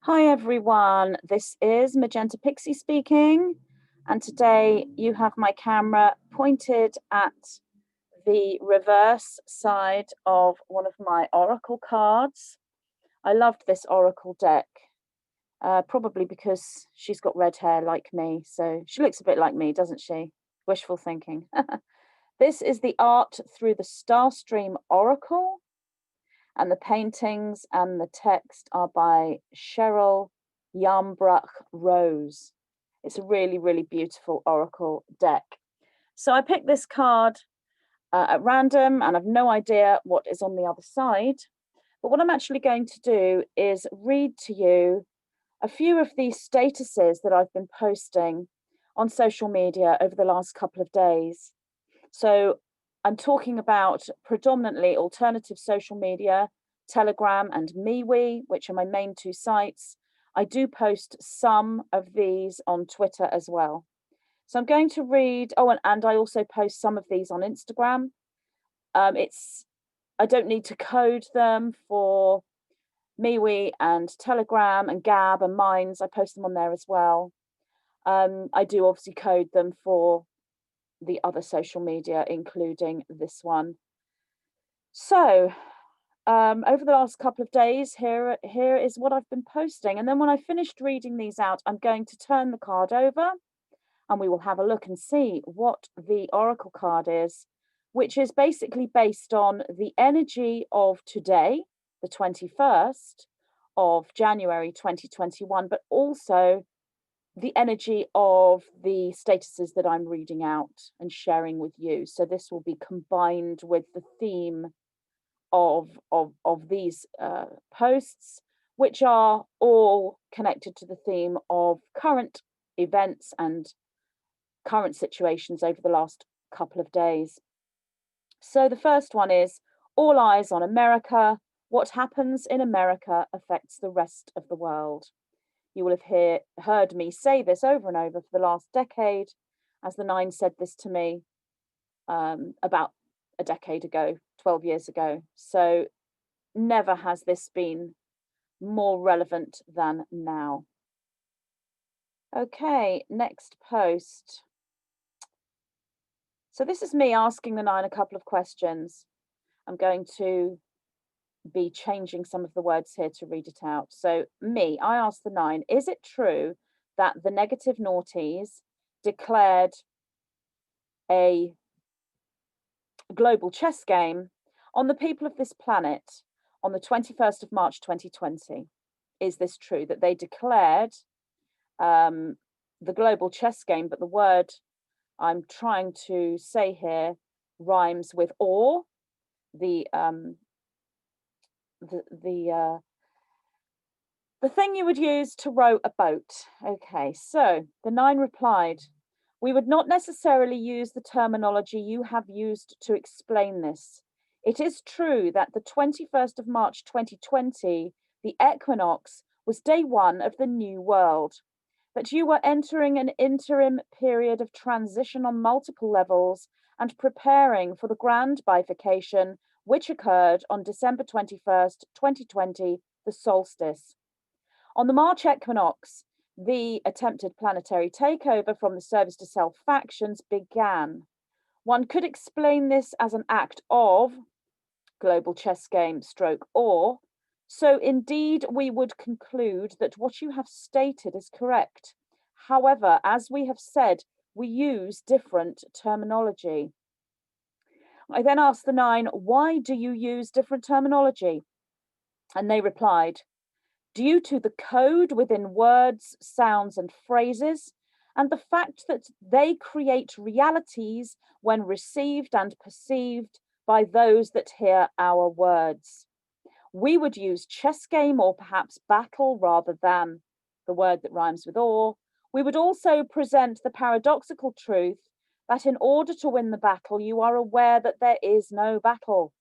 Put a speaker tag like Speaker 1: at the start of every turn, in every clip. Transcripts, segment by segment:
Speaker 1: Hi everyone, this is Magenta Pixie speaking, and today you have my camera pointed at the reverse side of one of my oracle cards. I loved this oracle deck, probably because she's got red hair like me, so she looks a bit like me, doesn't she? Wishful thinking. This is the Art Through the Starstream Oracle, and the paintings and the text are by Cheryl Yambruch Rose. It's a really, really beautiful oracle deck. So I picked this card at random and I've no idea what is on the other side. But what I'm actually going to do is read to you a few of these statuses that I've been posting on social media over the last couple of days. So I'm talking about predominantly alternative social media, Telegram and MeWe, which are my main two sites. I do post some of these on Twitter as well. So I'm going to read, and I also post some of these on Instagram. I don't need to code them for MeWe and Telegram and Gab and Minds. I post them on there as well. I do obviously code them for the other social media, including this one. So over the last couple of days, here is what I've been posting. And then when I finished reading these out, I'm going to turn the card over and we will have a look and see what the oracle card is, which is basically based on the energy of today, the 21st of January 2021, but also the energy of the statuses that I'm reading out and sharing with you. So this will be combined with the theme of these posts, which are all connected to the theme of current events and current situations over the last couple of days. So the first one is all eyes on America. What happens in America affects the rest of the world. You will have heard me say this over and over for the last decade, as the Nine said this to me about a decade ago, 12 years ago. So never has this been more relevant than now. Okay, next post. So this is me asking the Nine a couple of questions. I'm going to be changing some of the words here to read it out. So I asked the Nine, is it true that the negative naughties declared a global chess game on the people of this planet on the 21st of March 2020? Is this true that they declared the global chess game, but the word I'm trying to say here rhymes with or, the thing you would use to row a boat. Okay, so the Nine replied, we would not necessarily use the terminology you have used to explain this. It is true that the 21st of March 2020, the equinox, was day one of the new world, but you were entering an interim period of transition on multiple levels and preparing for the grand bifurcation, which occurred on December 21st, 2020, the solstice. On the March equinox, the attempted planetary takeover from the service to self factions began. One could explain this as an act of global chess game stroke or. So indeed, we would conclude that what you have stated is correct. However, as we have said, we use different terminology. I then asked the Nine, why do you use different terminology? And they replied, due to the code within words, sounds, and phrases, and the fact that they create realities when received and perceived by those that hear our words. We would use chess game or perhaps battle rather than the word that rhymes with or. We would also present the paradoxical truth that in order to win the battle, you are aware that there is no battle.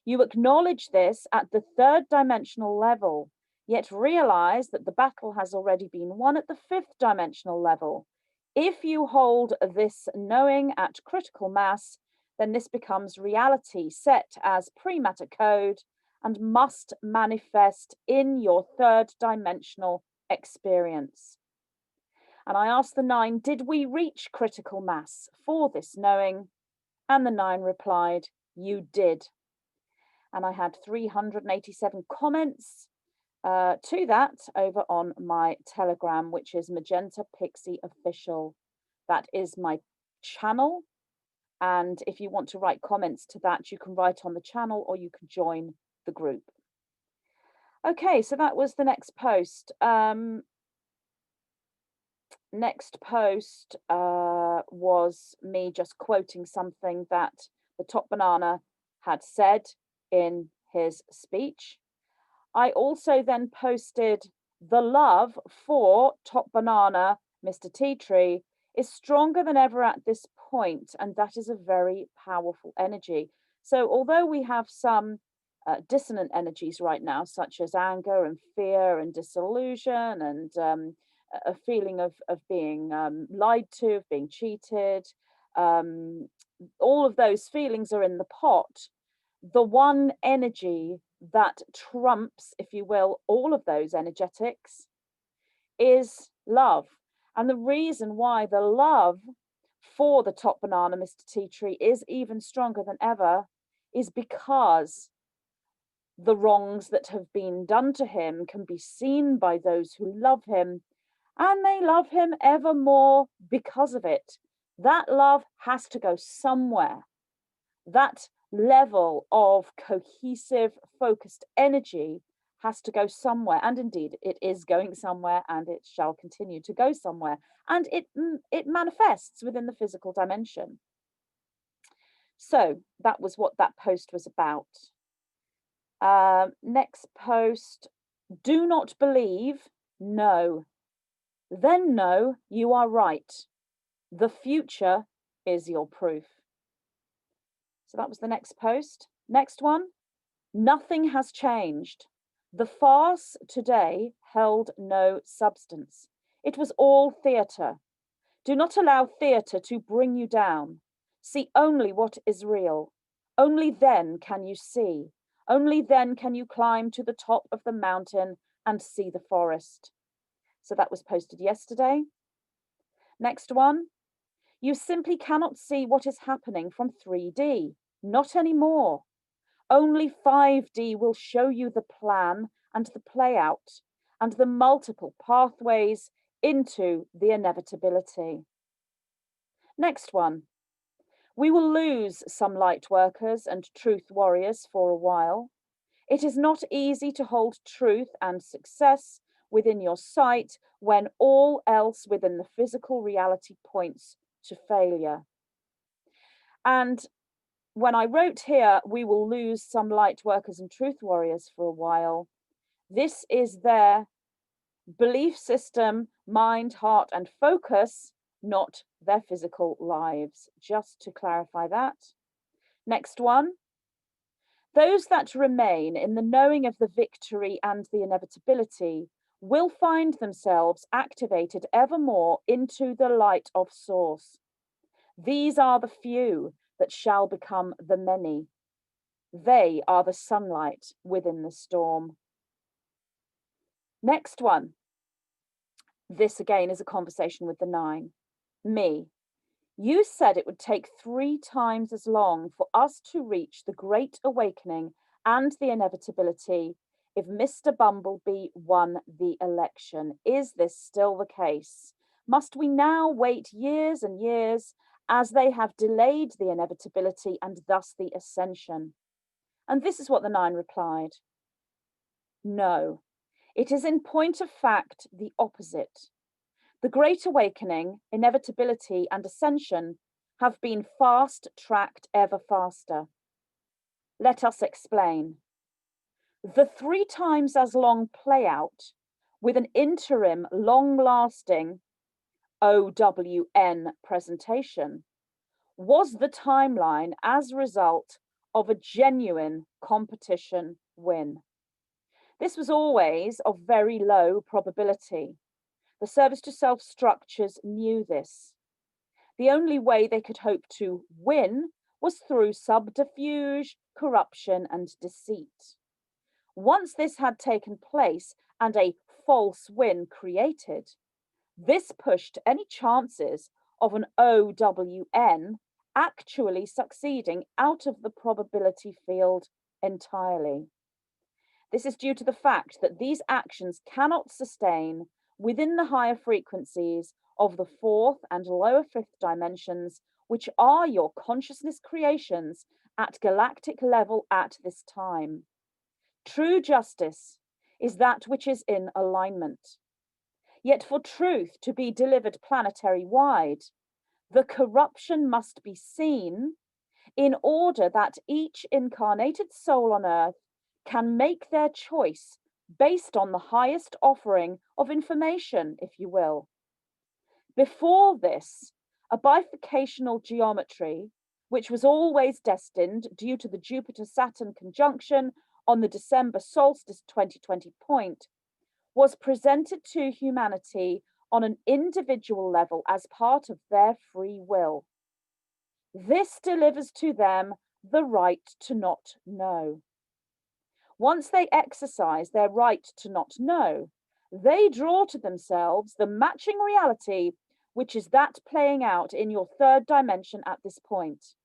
Speaker 1: You acknowledge this at the third dimensional level, yet realize that the battle has already been won at the fifth dimensional level. If you hold this knowing at critical mass, then this becomes reality set as pre-matter code, and must manifest in your third dimensional experience. And I asked the 9, did we reach critical mass for this knowing? And the 9 replied, you did. And I had 387 comments to that over on my Telegram, which is Magenta Pixie Official. That is my channel. And if you want to write comments to that, you can write on the channel or you can join the group. Okay, so that was the next post. Next post was me just quoting something that the top banana had said in his speech. I also then posted the love for top banana, Mr. Tea Tree, is stronger than ever at this point, and that is a very powerful energy. So although we have some dissonant energies right now, such as anger and fear and disillusion and a feeling of being lied to, of being cheated, all of those feelings are in the pot. The one energy that trumps, if you will, all of those energetics is love. And the reason why the love for the top banana, Mr. Tea Tree, is even stronger than ever is because the wrongs that have been done to him can be seen by those who love him, and they love him ever more because of it. That love has to go somewhere. That level of cohesive, focused energy has to go somewhere. And indeed, it is going somewhere, and it shall continue to go somewhere. And it manifests within the physical dimension. So that was what that post was about. Next post, do not believe, no. Then no, you are right. The future is your proof. So that was the next post. Next one, nothing has changed. The farce today held no substance. It was all theatre. Do not allow theatre to bring you down. See only what is real. Only then can you see. Only then can you climb to the top of the mountain and see the forest. So that was posted yesterday. Next one. You simply cannot see what is happening from 3D. Not anymore. Only 5D will show you the plan and the play out and the multiple pathways into the inevitability. Next one. We will lose some light workers and truth warriors for a while. It is not easy to hold truth and success within your sight when all else within the physical reality points to failure. And when I wrote here, we will lose some light workers and truth warriors for a while, this is their belief system, mind, heart, and focus, not their physical lives. Just to clarify that. Next one. Those that remain in the knowing of the victory and the inevitability will find themselves activated ever more into the light of source. These are the few that shall become the many. They are the sunlight within the storm. Next one. This again is a conversation with the 9. Me. You said it would take 3 times as long for us to reach the great awakening and the inevitability if Mr. Bumblebee won the election. Is this still the case? Must we now wait years and years as they have delayed the inevitability and thus the ascension? And this is what the 9 replied. No, it is in point of fact the opposite. The Great Awakening, inevitability, and ascension have been fast-tracked ever faster. Let us explain. The 3 times as long play-out with an interim long-lasting OWN presentation was the timeline as a result of a genuine competition win. This was always of very low probability. The service to self structures knew this. The only way they could hope to win was through subterfuge, corruption, and deceit. Once this had taken place and a false win created, this pushed any chances of an OWN actually succeeding out of the probability field entirely. This is due to the fact that these actions cannot sustain within the higher frequencies of the fourth and lower fifth dimensions, which are your consciousness creations at galactic level at this time. True justice is that which is in alignment. Yet for truth to be delivered planetary wide, the corruption must be seen in order that each incarnated soul on earth can make their choice based on the highest offering of information, if you will. Before this, a bifurcational geometry, which was always destined due to the Jupiter-Saturn conjunction on the December solstice 2020 point, was presented to humanity on an individual level as part of their free will. This delivers to them the right to not know. Once they exercise their right to not know, they draw to themselves the matching reality, which is that playing out in your third dimension at this point.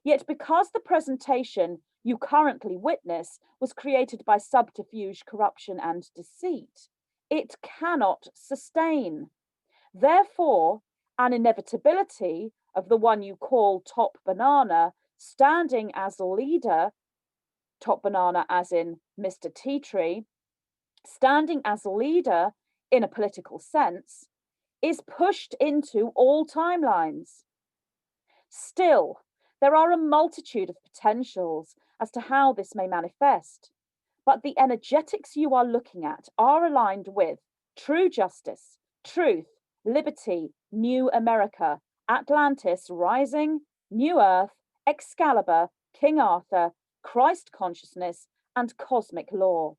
Speaker 1: Yet because the presentation you currently witness was created by subterfuge, corruption, and deceit, it cannot sustain. Therefore, an inevitability of the one you call Top Banana standing as leader, Top Banana as in Mr. Tea Tree, standing as leader in a political sense, is pushed into all timelines. Still, there are a multitude of potentials as to how this may manifest, but the energetics you are looking at are aligned with true justice, truth, liberty, New America, Atlantis rising, New Earth, Excalibur, King Arthur, Christ consciousness, and cosmic law.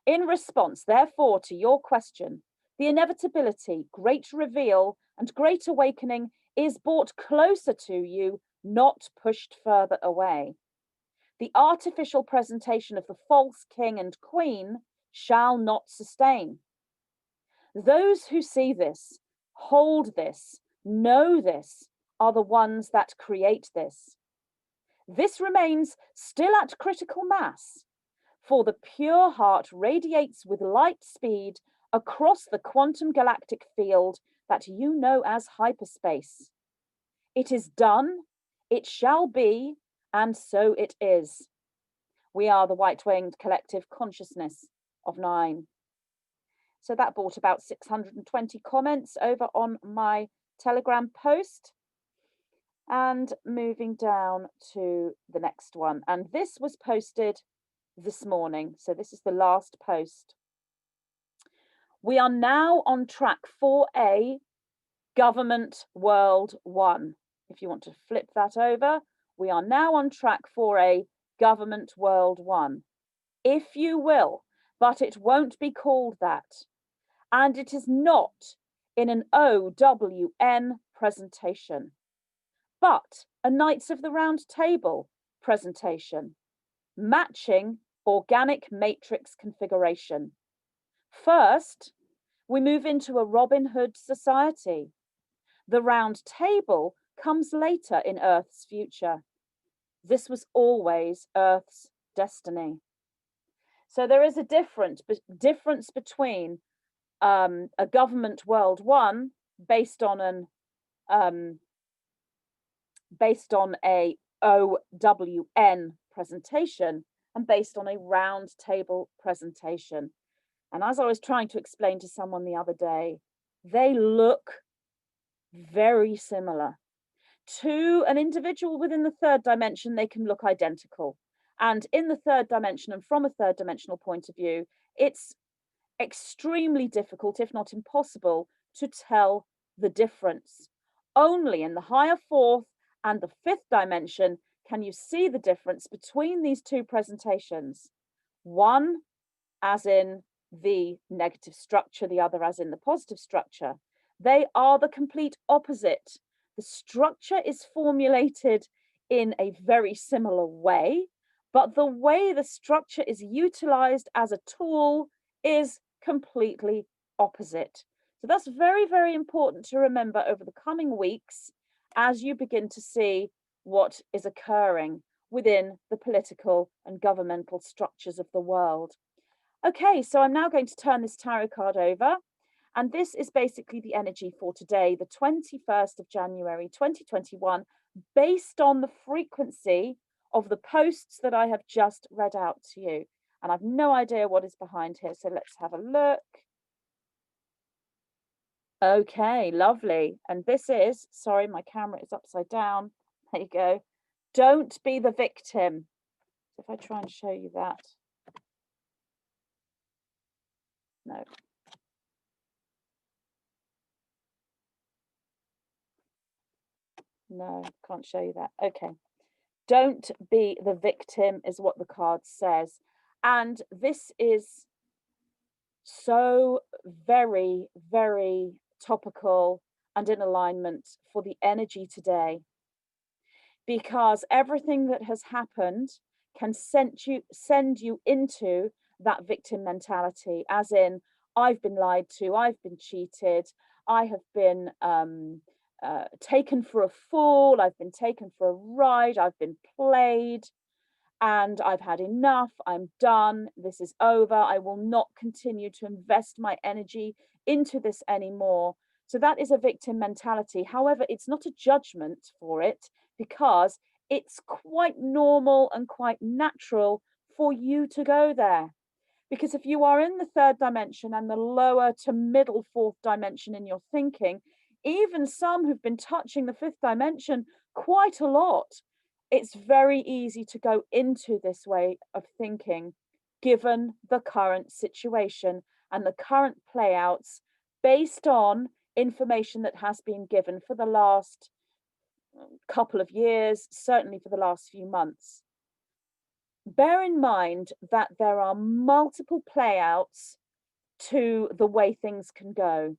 Speaker 1: In response, therefore, to your question, the inevitability, great reveal, and great awakening is brought closer to you, not pushed further away. The artificial presentation of the false king and queen shall not sustain. Those who see this, hold this, know this, are the ones that create this. This remains still at critical mass, for the pure heart radiates with light speed across the quantum galactic field that you know as hyperspace. It is done, it shall be, and so it is. We are the white-winged collective consciousness of 9. So that brought about 620 comments over on my Telegram post. And moving down to the next one. And this was posted this morning. So this is the last post. We are now on track for a Government World 1. If you want to flip that over, we are now on track for a Government World 1, if you will, but it won't be called that. And it is not in an OWN presentation, but a Knights of the Round Table presentation, matching organic matrix configuration. First, we move into a Robin Hood society. The Round Table comes later in Earth's future. This was always Earth's destiny. So there is a difference between a Government World 1 based on a OWN presentation and based on a round table presentation. And as I was trying to explain to someone the other day, they look very similar. To an individual within the third dimension, they can look identical. And in the third dimension and from a third dimensional point of view, it's extremely difficult, if not impossible, to tell the difference. Only in the higher fourth and the fifth dimension can you see the difference between these two presentations. One as in the negative structure, the other as in the positive structure. They are the complete opposite. The structure is formulated in a very similar way, but the way the structure is utilized as a tool is completely opposite. So that's very, very important to remember over the coming weeks as you begin to see what is occurring within the political and governmental structures of the world. Okay, so I'm now going to turn this tarot card over, and this is basically the energy for today, the 21st of January 2021, based on the frequency of the posts that I have just read out to you. And I've no idea what is behind here, so let's have a look. Okay, lovely. And this is, sorry, my camera is upside down. There you go. Don't be the victim. If I try and show you that. No. No, can't show you that. Okay. Don't be the victim is what the card says. And this is so very, very topical and in alignment for the energy today, because everything that has happened can send you into that victim mentality, as in, I've been lied to, I've been cheated, I have been taken for a fool, I've been taken for a ride, I've been played, and I've had enough, I'm done, this is over, I will not continue to invest my energy into this anymore. So that is a victim mentality. However, it's not a judgment for it, because it's quite normal and quite natural for you to go there. Because if you are in the third dimension and the lower to middle fourth dimension in your thinking, even some who've been touching the fifth dimension quite a lot, it's very easy to go into this way of thinking, given the current situation and the current playouts based on information that has been given for the last couple of years, certainly for the last few months. Bear in mind that there are multiple playouts to the way things can go.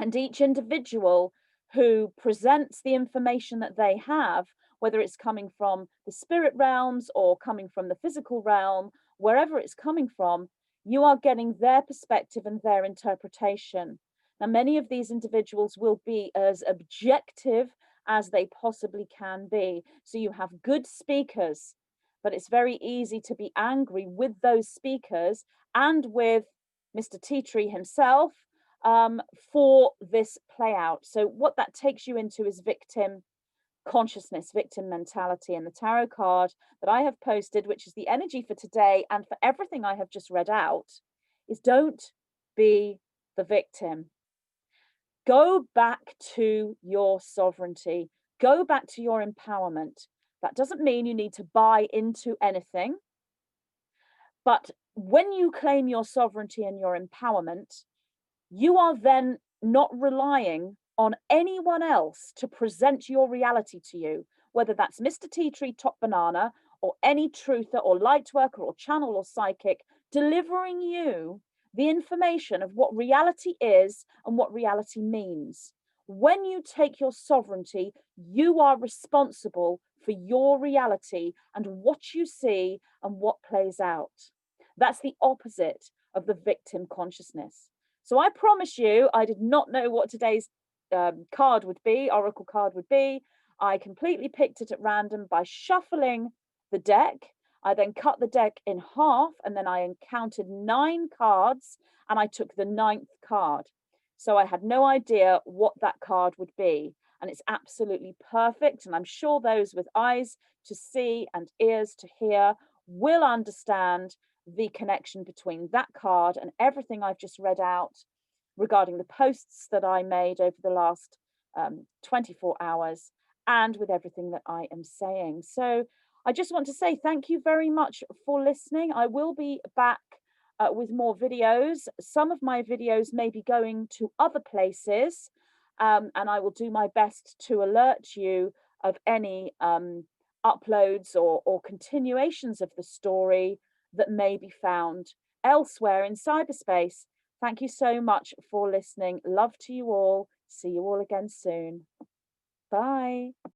Speaker 1: And each individual who presents the information that they have, whether it's coming from the spirit realms or coming from the physical realm, wherever it's coming from, you are getting their perspective and their interpretation. Now, many of these individuals will be as objective as they possibly can be. So you have good speakers, but it's very easy to be angry with those speakers and with Mr. Tea Tree himself for this play out. So what that takes you into is victim consciousness, victim mentality. And the tarot card that I have posted, which is the energy for today and for everything I have just read out, is don't be the victim. Go back to your sovereignty. Go back to your empowerment. That doesn't mean you need to buy into anything. But when you claim your sovereignty and your empowerment, you are then not relying on anyone else to present your reality to you, whether that's Mr. Tea Tree, Top Banana, or any truther or light worker or channel or psychic, delivering you the information of what reality is and what reality means. When you take your sovereignty, you are responsible for your reality and what you see and what plays out. That's the opposite of the victim consciousness. So I promise you, I did not know what today's card would be, oracle card would be. I completely picked it at random by shuffling the deck. I then cut the deck in half, and then I encountered 9 cards, and I took the 9th card. So I had no idea what that card would be. And it's absolutely perfect. And I'm sure those with eyes to see and ears to hear will understand the connection between that card and everything I've just read out regarding the posts that I made over the last 24 hours and with everything that I am saying. So I just want to say thank you very much for listening. I will be back with more videos. Some of my videos may be going to other places, and I will do my best to alert you of any uploads or continuations of the story that may be found elsewhere in cyberspace. Thank you so much for listening. Love to you all. See you all again soon. Bye.